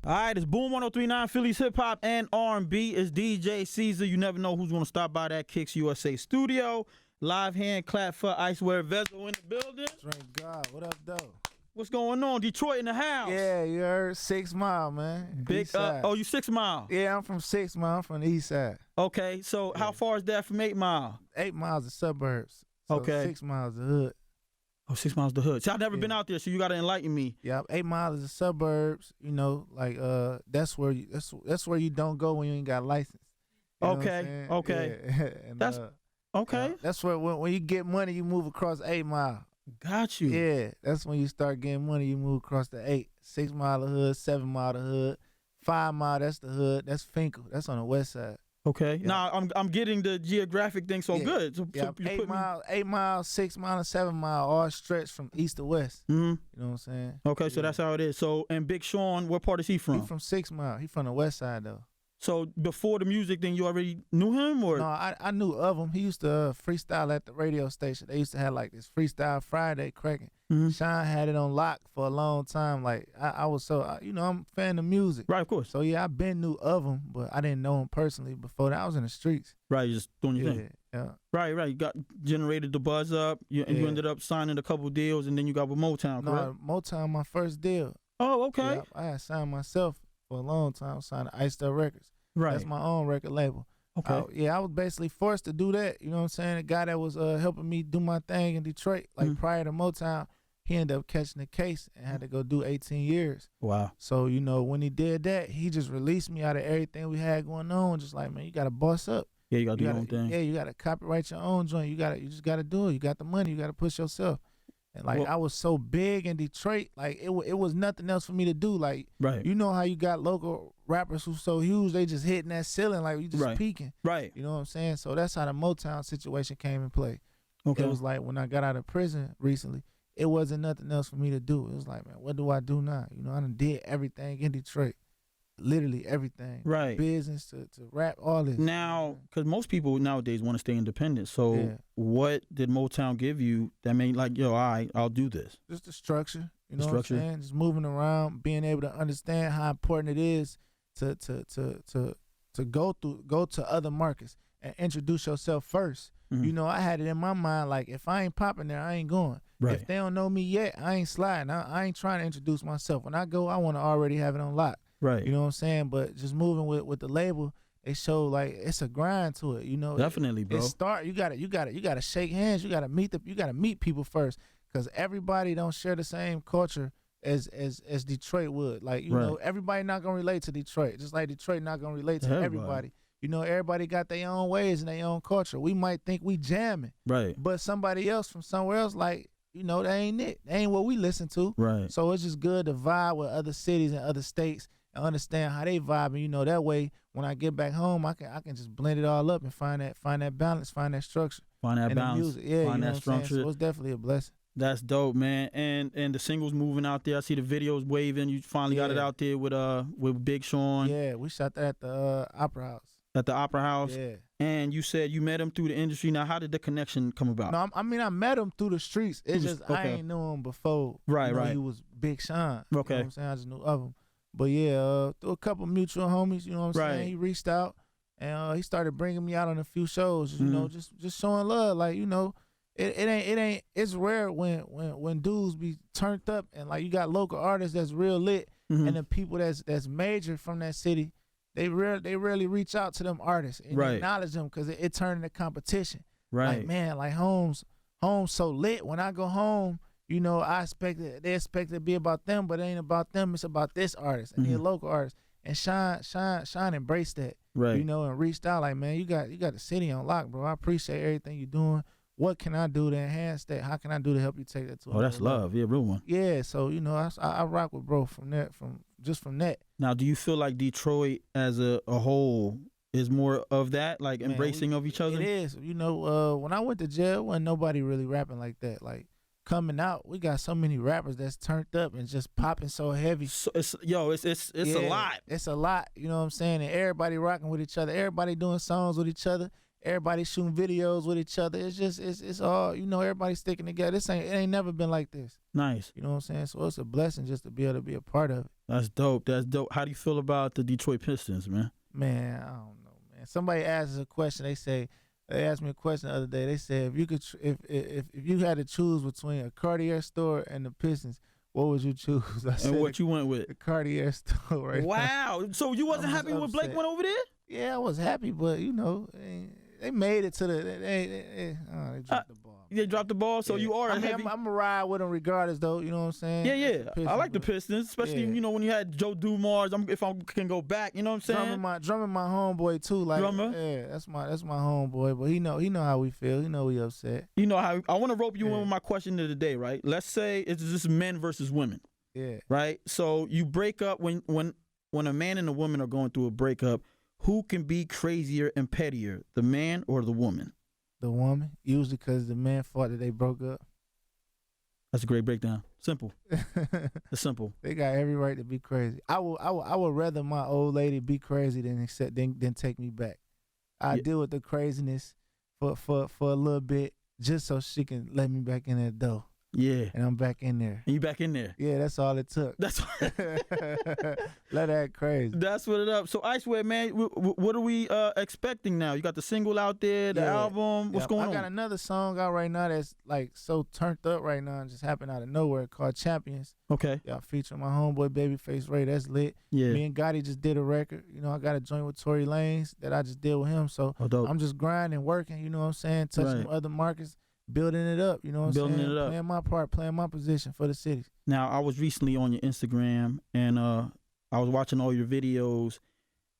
All right, it's Boom 1039, Philly's hip hop and R&B. It's DJ Caesar. You never know who's going to stop by that Kicks USA studio. Live hand clap for Icewear Vezzo in the building. Thank God. What up, though? What's going on? Detroit in the house. Yeah, you heard 6 Mile, man. Big. Oh, you 6 Mile? Yeah, I'm from 6 Mile. I'm from the east side. Okay, so how far is that from 8 Mile? 8 miles the suburbs. So Okay. 6 miles the hood. Oh, 6 miles the hood. See, I've never been out there, so you got to enlighten me. Yeah, 8 miles is the suburbs. You know, like that's where you don't go when you ain't got a license. You know Okay, what I'm okay. Yeah. And, That's okay. that's where when you get money, you move across 8 Mile. Got you. Yeah, that's when you start getting money. You move across the 8, 6 Mile the hood, 7 Mile the hood, 5 Mile that's the hood. That's Finkel. That's on the west side. Okay. Yeah. Now I'm getting the geographic thing so good. So, Yeah, so you 8 put me- Mile, 8 Mile, 6 Mile, and 7 Mile all stretched from east to west. Mhm. You know what I'm saying? Okay, so that's how it is. So, and Big Sean, what part is he from? He from 6 Mile. He from the west side though. So before the music thing, you already knew him, or No, I knew of him. He used to freestyle at the radio station. They used to have like this Freestyle Friday cracking. Mhm. Sean had it on lock for a long time. Like I was so, you know, I'm a fan of music. right? Of course, So yeah, I been knew of him, but I didn't know him personally before that. I was in the streets. right. You just doing your Yeah, thing, yeah. right? Right. You got generated the buzz up, and you Yeah. ended up signing a couple deals, and then you got with Motown, correct? No, Motown, my first deal. Oh, okay, Yeah, I had signed myself for a long time. Signed to Icewear Records. right. That's my own record label. Okay, I was basically forced to do that. You know what I'm saying? The guy that was helping me do my thing in Detroit, like prior to Motown, he ended up catching the case and had to go do 18 years. wow. So, you know, when he did that, he just released me out of everything we had going on. Just like, man, you got to boss up. Yeah, you got to do You your own thing. Yeah, you got to copyright your own joint. You just got to do it. You got the money. You got to push yourself. And like, Well- I was so big in Detroit, like it was nothing else for me to do. Like, Right, you know how you got local rappers who so huge, they just hitting that ceiling, like you just Right. peaking. right. You know what I'm saying? So that's how the Motown situation came in play. Okay, It was like when I got out of prison recently, it wasn't nothing else for me to do. It was like, man, what do I do now? You know, I done did everything in Detroit. Literally everything. Right. Business to rap, all this. now because most people nowadays want to stay independent. So, Yeah. what did Motown give you that made like, yo, all right, I'll do this? Just the structure. You The know structure. what I'm saying? Just moving around, being able to understand how important it is to go to other markets and introduce yourself first. Mhm. You know, I had it in my mind like if I ain't popping there, I ain't going. Right. If they don't know me yet, I ain't sliding. I ain't trying to introduce myself. When I go, I want to already have it on lock. Right. You know what I'm saying? But just moving with the label, they show like it's a grind to it. You know, Definitely, bro. It start. You gotta shake hands. You gotta meet people first, because everybody don't share the same culture as Detroit would. Like you know, Right. everybody not gonna relate to Detroit, just like Detroit not gonna relate to Everybody. everybody. You know, everybody got their own ways and their own culture. We might think we jamming, Right. but somebody else from somewhere else, like, you know, that ain't it. That ain't what we listen to. Right. So it's just good to vibe with other cities and other states and understand how they vibe. And you know, that way when I get back home, I can just blend it all up and find that balance, find that structure. Find that And balance. the music. Yeah, Find you know that what I'm saying? structure. So it's definitely a blessing. That's dope, man. And the singles moving out there. I see the videos waving. You finally got it Yeah. out there with Big Sean Yeah, we shot that at the Opera House. at the Opera House. Yeah. And you said you met him through the industry. Now, how did the connection come about? No, I mean, I met him through the streets. It's Through the- just I okay. ain't knew him before. Right, you know, right. He was Big Sean. You know Okay. what I'm saying? I just knew of him. But yeah, through a couple mutual homies, you know what I'm Right. saying? He reached out and he started bringing me out on a few shows. You know, Mm-hmm. just showing love. Like, you know, it ain't. It's rare when dudes be turned up and like you got local artists that's real lit, Mhm. and the people that's major from that city. They rarely reach out to them artists and Right. acknowledge them, because it turned into competition. Right. Like, man, like Home's so lit. When I go home, you know, they expect it to be about them, but it ain't about them. It's about this artist and the local artist. And Sean embraced that, Right. you know, and reached out like, man, you got the city on lock, bro. I appreciate everything you're doing. What can I do to enhance that? How can I do to help you take that to Oh, that's another level? love. Yeah, real one. Yeah, so you know, I rock with bro from that, from that. Now, do you feel like Detroit as a whole is more of that, like Man, embracing of each other? It is. You know, when I went to jail, wasn't nobody really rapping like that. Like coming out, we got so many rappers that's turned up and just popping so heavy. So it's a Yeah, lot. It's a lot. You know what I'm saying? And everybody rocking with each other. Everybody doing songs with each other. Everybody shooting videos with each other. It's just it's all, you know, everybody sticking together. It ain't never been like this. Nice. You know what I'm saying? So it's a blessing just to be able to be a part of it. That's dope. That's dope. How do you feel about the Detroit Pistons, man? Man, I don't know, man. Somebody asked us a question. They asked me a question the other day. They said, if you could, if you had to choose between a Cartier store and the Pistons, what would you choose? I said And what you went with? the Cartier store. Right Wow. now. So you wasn't I was happy when Blake upset. went over there? Yeah, I was happy, but you know, they made it to the. They dropped the ball. They dropped the ball, so Yeah. you are a I mean, heavy. I'm gonna ride with them regardless, though. You know what I'm saying? Yeah, That's yeah. the Pistons, I like the but Pistons, especially yeah. you know when you had Joe Dumars. If I can go back, you know what I'm saying? Drumming my homeboy too. Like, Drummer? yeah, that's my homeboy. But he know how we feel. He know we upset. You know how I want to rope you in Yeah. with my question of the day, right? Let's say it's just men versus women, Yeah. right? So you break up when a man and a woman are going through a breakup. Who can be crazier and pettier, the man or the woman? The woman, usually because the man thought that they broke up. That's a great breakdown. Simple. It's simple. They got every right to be crazy. I would rather my old lady be crazy than take me back. I Yeah. deal with the craziness for a little bit just so she can let me back in that door. Yeah. And I'm back in there. And you back in there. Yeah, that's all it took. That's Let that crazy. That's what it up. So Icewear, man, what are we expecting now? You got the single out there, the Yeah. album. What's Yep. going I got on? another song out right now that's like so turned up right now and just happened out of nowhere called Champions. Okay. Y'all featuring my homeboy Babyface Ray. That's lit. Yeah. Me and Gotti just did a record. You know, I got a joint with Tory Lanez that I just did with him. So Oh, dope. I'm just grinding, working, you know what I'm saying, touching Right. other markets, building it up, you know what I'm Building saying? it up. Playing my part, playing my position for the city. Now, I was recently on your Instagram, and I was watching all your videos,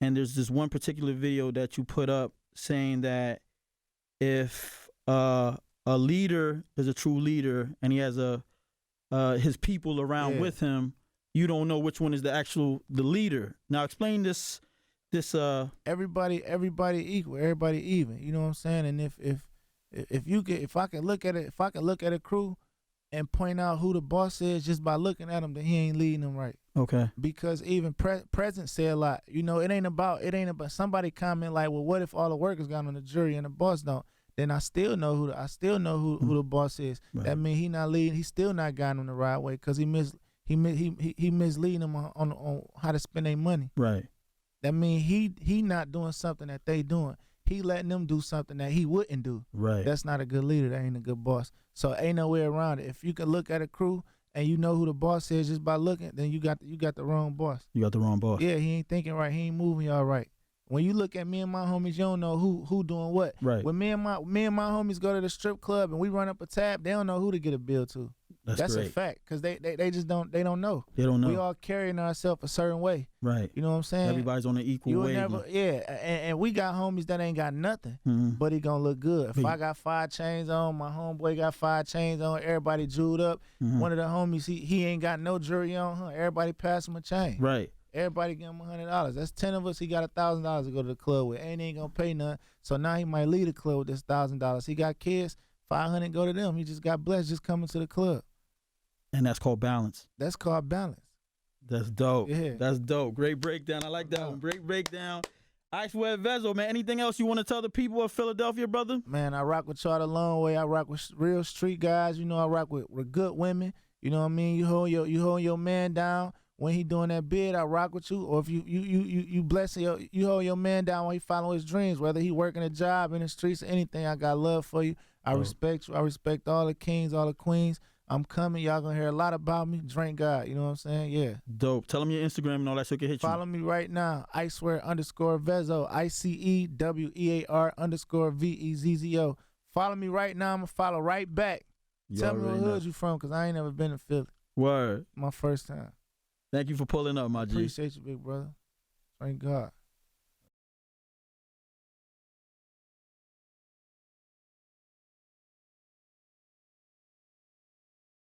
and there's this one particular video that you put up saying that if a leader is a true leader and he has his people around Yeah. with him, you don't know which one is the leader. Now, explain this. Everybody equal, everybody even. You know what I'm saying? And if I can look at a crew and point out who the boss is just by looking at him, then he ain't leading them right. Okay. Because even President say a lot. You know, it ain't about somebody comment like, well, what if all the workers got on the jury and the boss don't? Then I still know who the boss is. Right. That means he not leading. He still not guiding them the right way because he misleading them on how to spend their money. Right. That means he not doing something that they doing. He letting them do something that he wouldn't do. Right. That's not a good leader. That ain't a good boss. So ain't no way around it. If you can look at a crew and you know who the boss is just by looking, then you got the wrong boss. You got the wrong boss. Yeah, he ain't thinking right. He ain't moving y'all right. When you look at me and my homies, you don't know who doing what. Right. When me and my homies go to the strip club and we run up a tab, they don't know who to get a bill to. That's great. a fact because they just don't know. They don't know. We all carrying ourselves a certain way. Right. You know what I'm saying? Everybody's on an equal You will wave. never, yeah, and we got homies that ain't got nothing, Mhm. but he gonna look good. If But- I got 5 chains on, my homeboy got 5 chains on, everybody jeweled up. Mhm. One of the homies, he ain't got no jewelry on, huh? Everybody pass him a chain. Right. Everybody give him $100. That's 10 of us. He got $1,000 to go to the club with, and he ain't gonna pay none. So now he might leave the club with this $1,000. He got kids, 500 go to them. He just got blessed just coming to the club. And that's called balance. That's called balance. That's dope. Yeah. That's dope. Great breakdown. I like that one. Great breakdown. Icewear Vezzo, man. Anything else you want to tell the people of Philadelphia, brother? Man, I rock with y'all the long way. I rock with real street guys. You know, I rock with good women. You know what I mean? You hold your man down when he doing that bid. I rock with you. Or if you bless you hold your man down when he following his dreams. Whether he working a job in the streets or anything, I got love for you. I respect you. I respect all the kings, all the queens. I'm coming. Y'all gonna hear a lot about me. Drink God. You know what I'm saying? Yeah. Dope. Tell them your Instagram and all that so they can hit you. Follow me right now. Icewear_Vezzo. ICEWER_VEZZO. Follow me right now. I'm gonna follow right back. You Tell me what already know. hood you from, cause I ain't never been to Philly. Word. My first time. Thank you for pulling up, my G. Appreciate you, big brother. Thank God.